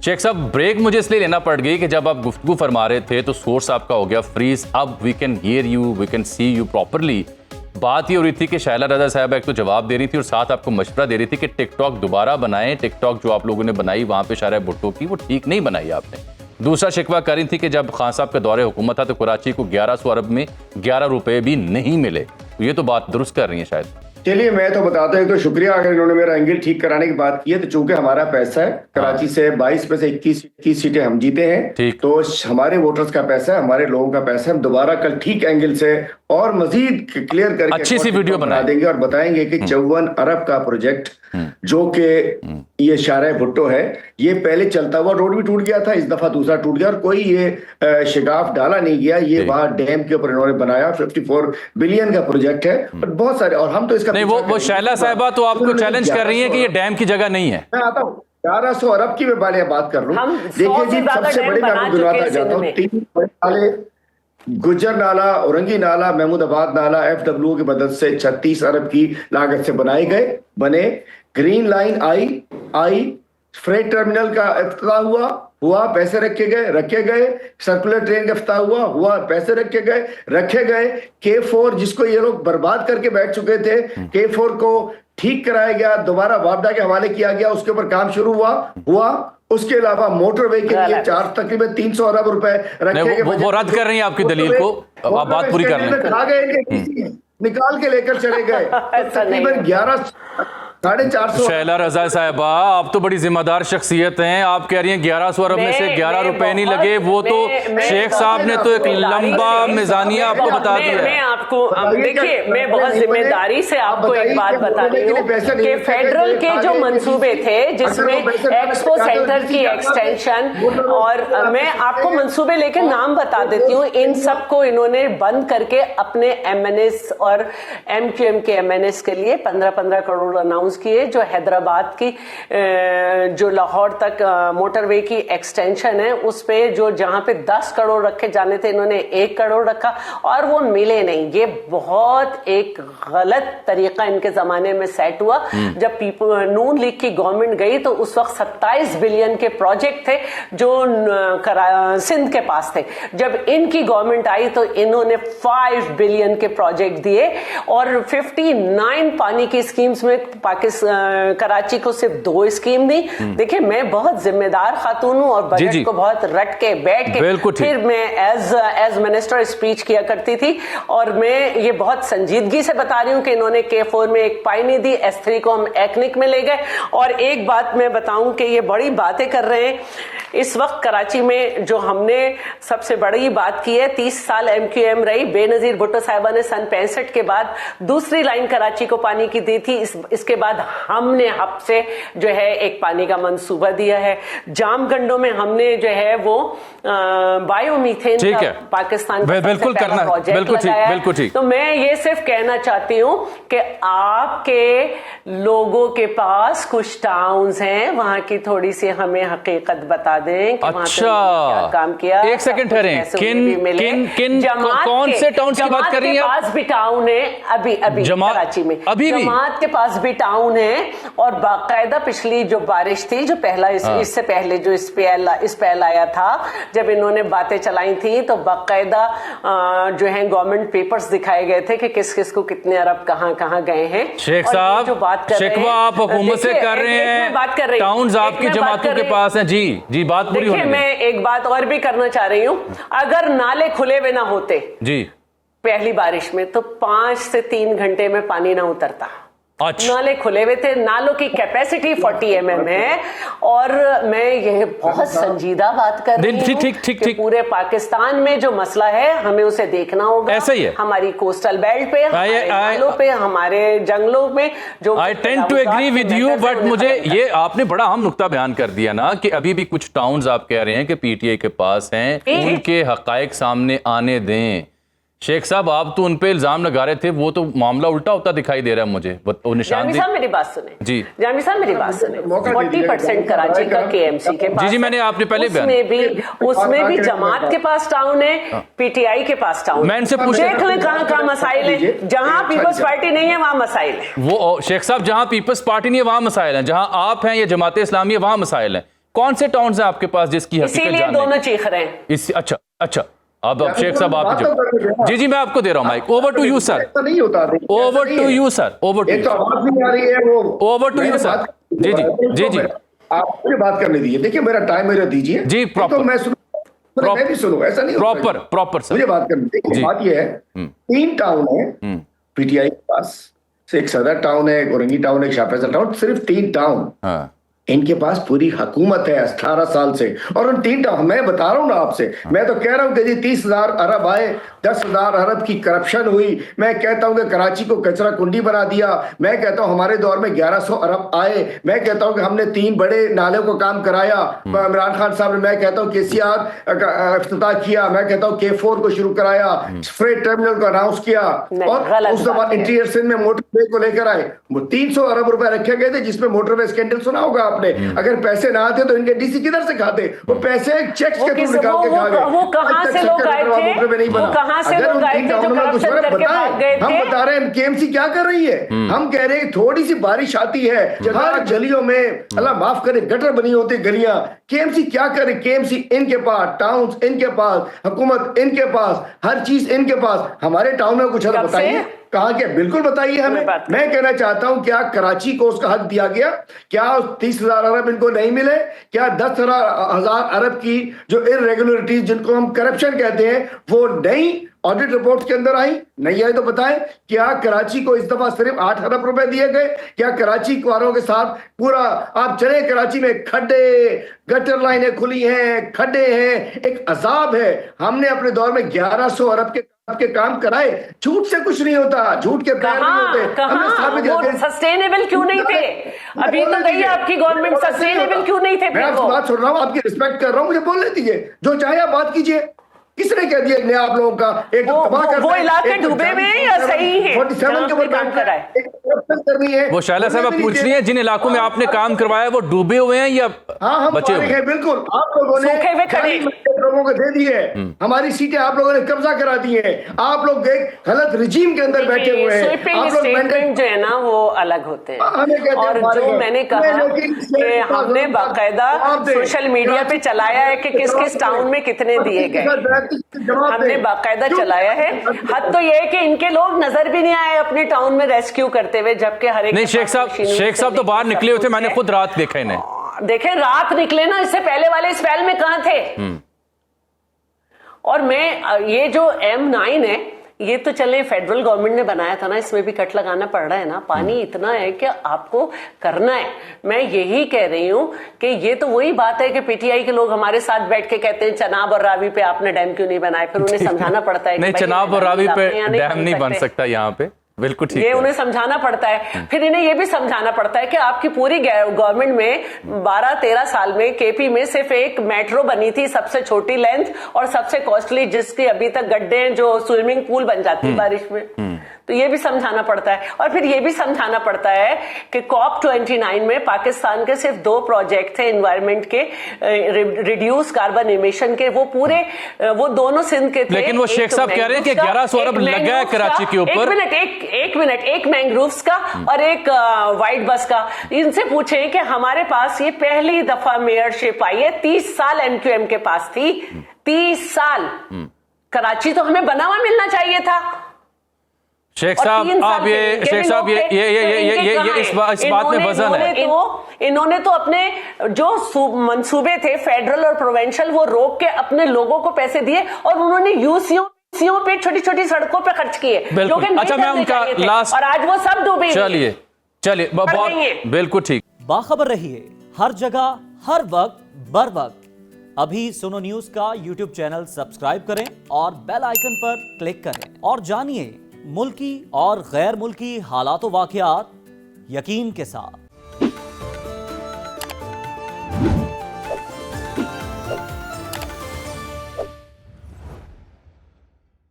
शेख साहब, ब्रेक मुझे इसलिए लेना पड़ गई कि जब आप गुफ्तगू फरमा रहे थे तो सोर्स आपका हो गया फ्रीज। अब we can hear you, we can see you properly. बात ये हो रही थी कि शैला रजा साहब एक तो जवाब दे रही थी और साथ आपको मशवरा दे रही थी कि टिकटॉक दोबारा बनाएं। टिकटॉक जो आप लोगों ने बनाई वहाँ पे शारा भुट्टो की, वो ठीक नहीं बनाई आपने। दूसरा शिकवा कर रही थी कि जब खान साहब का दौरे हुकूमत था तो कराची को 1100 अरब में 11 रुपए भी नहीं मिले। तो ये तो बात दुरुस्त कर रही है शायद। चलिए मैं तो बताता हूँ, तो शुक्रिया अगर इन्होंने मेरा एंगल ठीक कराने की बात की है। तो चूंकि हमारा पैसा है, कराची से 22 में से 21 सीटें हम जीते हैं, तो हमारे वोटर्स का पैसा है, हमारे लोगों का पैसा है। हम दोबारा कल ठीक एंगल से और मजीद क्लियर करके अच्छी सी वीडियो बना देंगे और बताएंगे कि 54 अरब का प्रोजेक्ट जो कि ये शारा भुट्टो है, ये पहले चलता हुआ रोड भी टूट गया था, इस दफा दूसरा टूट गया और कोई ये शिगाफ डाला नहीं गया। ये वहां डैम के ऊपर इन्होंने बनाया, 54 बिलियन का प्रोजेक्ट है और बहुत सारे, और हम तो इसका नहीं, वो शैला साहिबा तो आपको चैलेंज कर रही है कि ये डैम की जगह नहीं है। मैं आता हूँ 1100 अरब की मैं बात कर रहा हूँ। देखिए जी, सबसे बड़ी मैं आपको गिनवाता जाता हूँ, 3 नाले, गुज्जर नाला, औरंगी नाला, महमूदाबाद नाला FWO की मदद से 36 अरब की लागत से बने। ग्रीन लाइन आई, फ्रेट टर्मिनल का इफ्तिताह हुआ, पैसे रखे गए। सर्कुलर ट्रेन का इफ्तिताह हुआ, पैसे रखे गए। K4 जिसको ये लोग बर्बाद करके बैठ चुके थे, K4 को ठीक कराया गया, दोबारा वापडा के हवाले किया गया, उसके ऊपर काम शुरू हुआ। उसके अलावा मोटरवे के लिए तकरीबन 300 अरब रुपए रखे गए। वो रद्द कर रही है आपकी दलील को, आप बात पूरी कर लें। निकाल के लेकर चले गए तकरीबन 450 शैला रजा साहिबा, आप तो बड़ी जिम्मेदार शख्सियत हैं। आप कह रही हैं 1100 अरब में से 11 रुपए नहीं लगे। वो तो शेख साहब ने तो एक लंबा मिजानिया आपको बता दिया। मैं आपको देखिए, मैं बहुत जिम्मेदारी से आपको एक बात बता रही हूँ कि फेडरल के जो मंसूबे थे, जिसमें एक्सपो सेंटर की एक्सटेंशन, और मैं आपको मंसूबे लेके नाम बता देती हूँ, इन सबको इन्होंने बंद करके अपने MNS और MQM के MNS के लिए 15-15 करोड़ अनाउंस किए। जो हैदराबाद की जो लाहौर तक मोटरवे की एक्सटेंशन है, उस पे जो जहां पे 10 करोड़ रखे जाने थे, इन्होंने 1 करोड़ रखा और वो मिले नहीं। ये बहुत एक गलत तरीका इनके जमाने में सेट हुआ। जब नून लीग की गवर्नमेंट गई तो उस वक्त 27 बिलियन के प्रोजेक्ट थे जो सिंध के पास थे। जब इनकी गवर्नमेंट आई तो इन्होंने 5 बिलियन के प्रोजेक्ट दिए और 59 पानी की स्कीम्स में कराची को सिर्फ 2 स्कीम दी। देखिए, मैं बहुत जिम्मेदार खातून हूं और बजट को बहुत रट के बैठ के फिर मैं एज मिनिस्टर स्पीच किया करती थी, और मैं ये बहुत संजीदगी से बता रही हूं कि इन्होंने K4 में एक पाई नहीं दी, S3 को हम एक्निक में ले गए। और एक बात मैं बताऊं कि ये बड़ी बातें कर रहे हैं इस वक्त कराची में। जो हमने सबसे बड़ी बात की है, 30 साल MQM रही, बेनजीर भुट्टो साहिबा ने सन 65 के बाद दूसरी लाइन कराची को पानी की दी थी। इसके बाद हमने हब से जो है एक पानी का मंसूबा दिया है। जामगंडों में हमने जो है वो बायोमीथेन का पाकिस्तान का बिल्कुल करना, बिल्कुल ठीक। तो मैं ये सिर्फ कहना चाहती हूँ कि आपके लोगों के पास कुछ टाउन्स हैं, वहां की थोड़ी सी हमें हकीकत बता दें कि अच्छा, क्या काम किया। एक सेकंड ठहरें, किन कौन से टाउन्स की बात कर रही हैं आप? पास भी टाउन है अभी कराची में, जमात के पास भी टाउन है। और बाकायदा पिछली जो बारिश थी, जो पहला इससे पहले जो इस पे आया था, जब इन्होंने बातें चलाई थी तो बाकायदा जो है गवर्नमेंट पेपर्स दिखाए गए थे कि किस किस को कितने अरब कहाँ गए हैं। शेख साहब, जो बात कर शिकवा आप हुकूमत से कर रहे हैं, टाउन्स आपकी जमातों के पास हैं। जी बात पूरी होने दीजिए। मैं एक बात और भी करना चाह रही हूँ, अगर नाले खुले हुए ना होते जी पहली बारिश में तो 5 से 3 घंटे में पानी ना उतरता। नाले खुले हुए थे, नालों की कैपेसिटी 40 mm है। और मैं यह बहुत संजीदा बात कर रही हूँ कि पूरे पाकिस्तान में जो मसला है हमें उसे देखना होगा। ऐसा ही है, हमारी कोस्टल बेल्ट पे, हमारे नालों पे, हमारे जंगलों में जो I tend to agree with you, but मुझे ये आपने बड़ा अहम नुक्ता बयान कर दिया ना कि अभी भी कुछ टाउन्स आप कह रहे हैं कि PTI के पास हैं, उनके हकायक सामने आने दें। शेख साहब, आप तो उन पे इल्जाम लगा रहे थे, वो तो मामला उल्टा होता दिखाई दे रहा है मुझे। वो निशान साहब मेरी बात सुने जी, जामी साहब मेरी बात सुने। 40% कराची का KMC के पास जी मैंने आपने पहले उसमें भी जमात के पास टाउन है, PTI के पास टाउन। मैं इनसे पूछ देख लें कहाँ मसाइल है। जहाँ पीपल्स पार्टी नहीं है वहाँ मसाइल है। वो शेख साहब, जहाँ पीपल्स पार्टी नहीं है वहाँ मसाइल है, जहाँ आप हैं या जमात इस्लामी है वहाँ मसाइल है। कौन से टाउन्स हैं आपके पास जिसकी हकीकत इसीलिए दोनों चीख रहे हैं। अच्छा अच्छा, अब शेख साहब आप जी मैं आपको दे रहा हूं mike. Over to you sir, नहीं होता, over to you sir, over to तो आवाज नहीं आ रही है वो, ओवर टू यू सर। जी जी जी जी, आप मुझे बात करने दीजिए। देखिए मेरा टाइम मेरा दीजिए जी, प्रॉपर, तो मैं सुनूं, मैं भी सुनूं, ऐसा नहीं प्रॉपर प्रॉपर सर, मुझे बात करनी। देखिए बात ये है, 3 टाउन है पीटीआई के पास, एक सदर टाउन है, एक औरंगी टाउन है, एक शाह फैसल टाउन, सिर्फ 3 टाउन। इनके पास पूरी हुकूमत है 18 साल से, और उन 3 टाउन, मैं बता रहा हूं ना आपसे, मैं तो कह रहा हूं कि जी 30,000 अरब आए, 10,000 अरब की करप्शन हुई। मैं कहता हूं कि कराची को कचरा कुंडी बना दिया। मैं कहता हूं हमारे दौर में 1100 अरब आए। मैं कहता हूं कि हमने 3 बड़े नालों को काम कराया इमरान खान साहब ने। मैं कहता हूं केसीआर इफ्तिताह किया। मैं कहता हूं K4 को शुरू कराया, फ्रेट टर्मिनल को अनाउंस किया, और उस दफा इंटीरियर सिंध में मोटरवे को लेकर आए। 300 अरब रुपए रखे गए थे, जिसमें मोटरवे स्कैंडल सुना होगा आपने। अगर पैसे ना आते तो इनके डीसी किधर से खाते? वो पैसे चेक्स के थ्रू निकाल के खा गए। वो कहां से लोग आए थे? वो कहां से लोग आए थे जो करप्शन करके भाग गए थे? हम बता रहे हैं केएमसी क्या कर रही है। हम कह रहे हैं थोड़ी सी बारिश आती है, हर गलियों में, अल्लाह माफ करे, गटर बनी होती गलियां। केएमसी क्या करे? केएमसी इनके पास, टाउन्स इनके पास, हुकूमत इनके पास, हर चीज इनके पास। हमारे टाउन में कुछ बताइए कहाँ के? बिल्कुल बताइए हमें। मैं कहना चाहता हूं, क्या कराची को उसका हक दिया गया? क्या 30,000 अरब इनको नहीं मिले? क्या 10,000 अरब की जो इरेगुलरिटीज, जिनको हम करप्शन कहते हैं, वो नई ऑडिट रिपोर्ट के अंदर आई? नहीं आई तो बताएं। क्या कराची को इस दफा सिर्फ 8 अरब रुपए दिए गए? क्या कराची वालों के साथ पूरा, आप चले कराची में खड्डे, गटर लाइनें खुली हैं, खड्डे हैं, एक अजाब है। हमने अपने दौर में 1100 अरब के काम कराए। झूठ से कुछ नहीं होता, झूठ के पैर नहीं होते। वो सस्टेनेबल क्यों नहीं थे? अभी तो गई आपकी गवर्नमेंट, सस्टेनेबल क्यों नहीं थे? मैं आपसे बात सुन रहा हूँ, आपकी रिस्पेक्ट कर रहा हूँ, मुझे बोलने दीजिए, जो चाहे आप बात कीजिए। किसने कह दिया ने आप लोगों का एक वो इलाके डूबे में है या सही है? 47 के ऊपर काम कराए, करनी है। वो शायला साहब आप पूछ रही हैं जिन इलाकों में आपने काम करवाया वो डूबे हुए हैं या बचे हुए हैं? बिल्कुल, आप लोगों ने लोगों को दे दी है, हमारी सीटें आप लोगों ने कब्जा करा दी है। आप लोग एक गलत रिजीम के अंदर बैठे हुए हैं। आप लोग जो है ना वो अलग होते हैं। और जो मैंने कहा कि हमने बाकायदा सोशल मीडिया पे चलाया है कि किस किस टाउन में कितने दिए गए, हमने बाकायदा चलाया है। हद तो ये है कि इनके लोग नजर भी नहीं आए अपने टाउन में रेस्क्यू करते हुए, जबकि हर एक नहीं। शेख साहब तो बाहर निकले हुए थे, मैंने खुद रात देखा इन्हें। देखे रात निकले ना, इससे पहले वाले स्पेल में कहां थे? और मैं ये जो M9 है, ये तो चले फेडरल गवर्नमेंट ने बनाया था ना, इसमें भी कट लगाना पड़ रहा है ना। पानी इतना है कि आपको करना है। मैं यही कह रही हूं कि ये तो वही बात है कि पीटीआई के लोग हमारे साथ बैठ के कहते हैं चनाब और रावी पे आपने डैम क्यों नहीं बनाया, फिर उन्हें समझाना पड़ता है नहीं, चनाब और रावी पे डैम नहीं बन सकता यहाँ पे, बिल्कुल ठीक ये उन्हें समझाना पड़ता है। फिर इन्हें ये भी समझाना पड़ता है कि आपकी पूरी गवर्नमेंट में 12-13 साल में केपी में सिर्फ एक मेट्रो बनी थी, सबसे छोटी लेंथ और सबसे कॉस्टली, जिसके अभी तक गड्ढे हैं जो स्विमिंग पूल बन जाती है बारिश में। तो ये भी समझाना पड़ता है। और फिर ये भी समझाना पड़ता है कि COP29 में पाकिस्तान के सिर्फ 2 प्रोजेक्ट थे एनवायरनमेंट के, रिड्यूस कार्बन इमिशन के, वो पूरे वो दोनों सिंध के थे। लेकिन वो शेख साहब कह रहे हैं कि 1100 अरब लगा है कराची के ऊपर। एक मिनट, एक मैंग्रोव्स का और एक वाइट बस का। इनसे पूछे कि हमारे पास ये पहली दफा मेयरशिप आई है, 30 साल MQM के पास थी, 30 साल। कराची तो हमें बना हुआ मिलना चाहिए था। शेख साहब आप ये शेख साहब ये इस बात में वजन है। इन्होंने तो अपने जो मंसूबे थे फेडरल और प्रोविंशियल, वो रोक के अपने लोगों को पैसे दिए और उन्होंने यूसीओ पे छोटी छोटी सड़कों पे खर्च किए। अच्छा, मैं उनका लास्ट, और आज वो सब डूबे। चलिए बहुत बिल्कुल ठीक। बाखबर रहिए हर जगह हर वक्त बर वक्त। अभी सुनो न्यूज का YouTube चैनल सब्सक्राइब करें और बेल आइकन पर क्लिक करें और जानिए मुल्की और गैर मुल्की हालात व वाक़यात यकीन के साथ।